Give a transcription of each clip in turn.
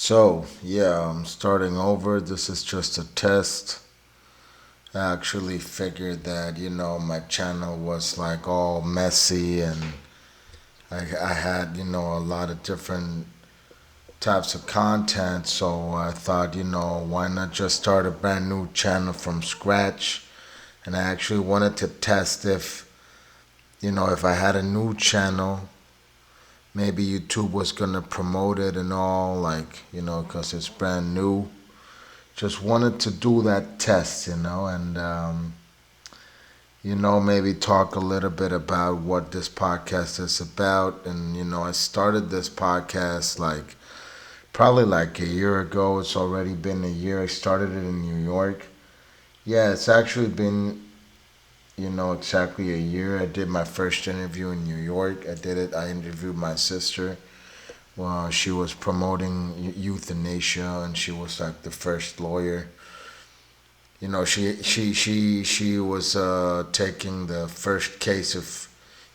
I'm starting over. This is just a test. I actually figured that, my channel was like all messy and I had, a lot of different types of content. So I thought, why not just start a brand new channel from scratch? And I actually wanted to test if I had a new channel, maybe YouTube was going to promote it and all, like, because it's brand new. Just wanted to do that test, and maybe talk a little bit about what this podcast is about. And, I started this podcast like probably like a year ago. It's already been a year. I started it in New York. Yeah, it's actually been, exactly a year. I did my first interview in New York. I interviewed my sister. Well, she was promoting euthanasia, and she was like the first lawyer. She was taking the first case of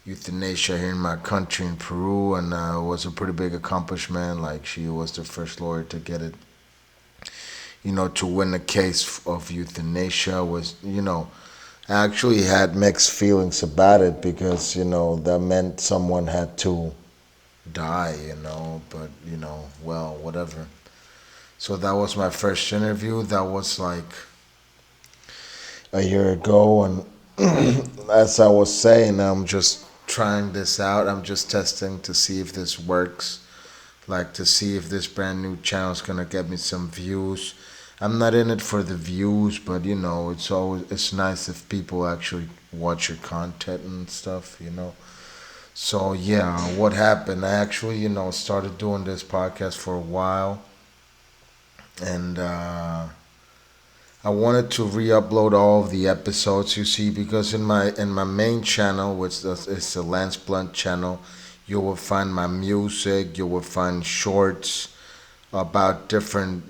euthanasia here in my country in Peru, and it was a pretty big accomplishment. Like she was the first lawyer to get it, to win a case of euthanasia. Was I actually had mixed feelings about it because that meant someone had to die, but well, whatever. So that was my first interview. That was like a year ago, and as I was saying, I'm just trying this out. I'm just testing to see if this works, like to see if this brand new channel is gonna get me some views. I'm not in it for the views, but it's nice if people actually watch your content and stuff. So yeah, what happened? I actually started doing this podcast for a while, and I wanted to re-upload all of the episodes, you see, because in my main channel, which is the Lance Blunt channel, you will find my music, you will find shorts about different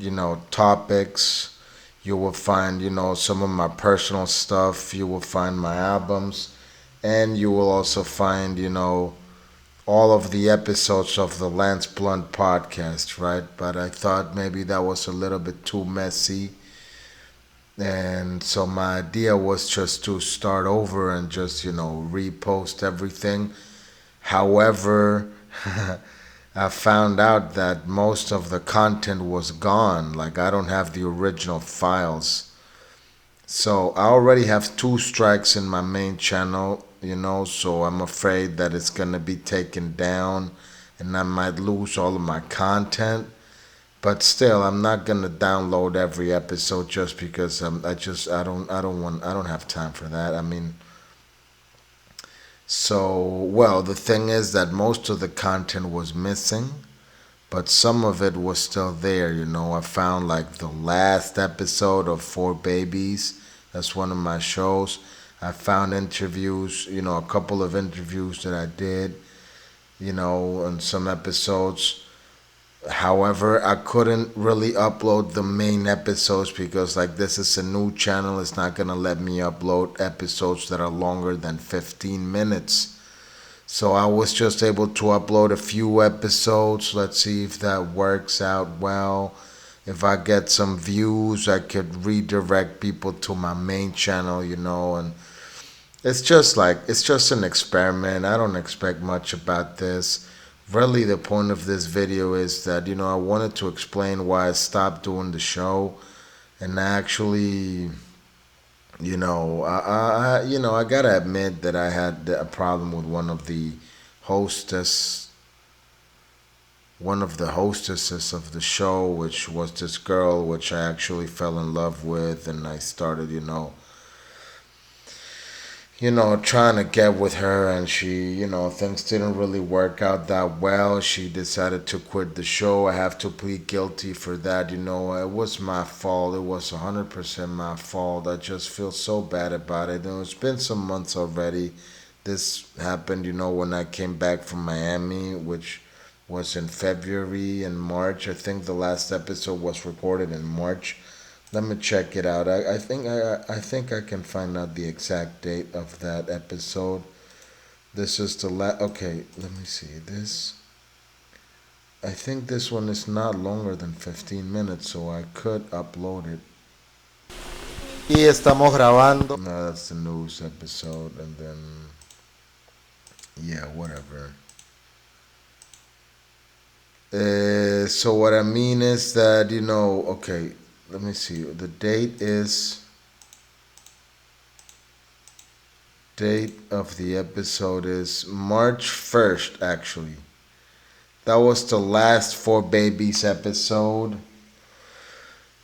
topics. You will find some of my personal stuff. You will find my albums, and you will also find all of the episodes of the Lance Blunt podcast, right? But I thought maybe that was a little bit too messy, and so my idea was just to start over and just repost everything. However, I found out that most of the content was gone. Like I don't have the original files. So I already have two strikes in my main channel, so I'm afraid that it's going to be taken down and I might lose all of my content. But still, I'm not gonna download every episode just because I don't have time for that. I mean, the thing is that most of the content was missing, but some of it was still there. I found like the last episode of Four Babies. That's one of my shows. I found interviews, a couple of interviews that I did, on some episodes. However, I couldn't really upload the main episodes because, like, this is a new channel. It's not gonna let me upload episodes that are longer than 15 minutes. So I was just able to upload a few episodes. Let's see if that works out well. If I get some views, I could redirect people to my main channel, and it's just an experiment. I don't expect much about this. Really, the point of this video is that, I wanted to explain why I stopped doing the show. And actually, I gotta admit that I had a problem with hostess, one of the hostesses of the show, which was this girl, which I actually fell in love with, and I started, trying to get with her, and she, things didn't really work out that well. She decided to quit the show. I have to plead guilty for that. It was my fault. It was 100% my fault. I just feel so bad about it. It's been some months already. This happened, when I came back from Miami, which was in February and March. I think the last episode was recorded in March. Let me check it out. I think I can find out the exact date of that episode. This is the Okay, let me see this. I think this one is not longer than 15 minutes, so I could upload it. Y estamos grabando. No, that's the news episode, and then yeah, whatever. So what I mean is that okay, let me see. The date of the episode is March 1st. Actually, that was the last Four Babies episode.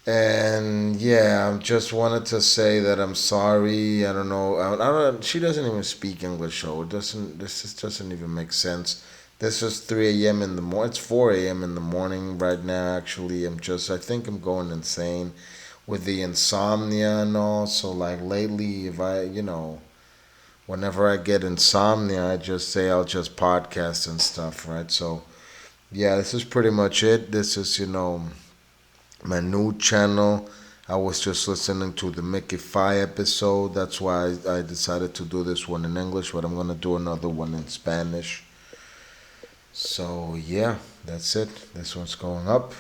And yeah, I just wanted to say that I'm sorry. I don't know. I don't. She doesn't even speak English, so it doesn't. This just doesn't even make sense. This is 3 a.m. in the morning. It's 4 a.m. in the morning right now. Actually, I'm just. I think I'm going insane with the insomnia and all. So like lately, if whenever I get insomnia, I just say I'll just podcast and stuff, right? So yeah, this is pretty much it. This is my new channel. I was just listening to the Mickey Fi episode. That's why I decided to do this one in English, but I'm gonna do another one in Spanish. So yeah, that's it. This one's going up.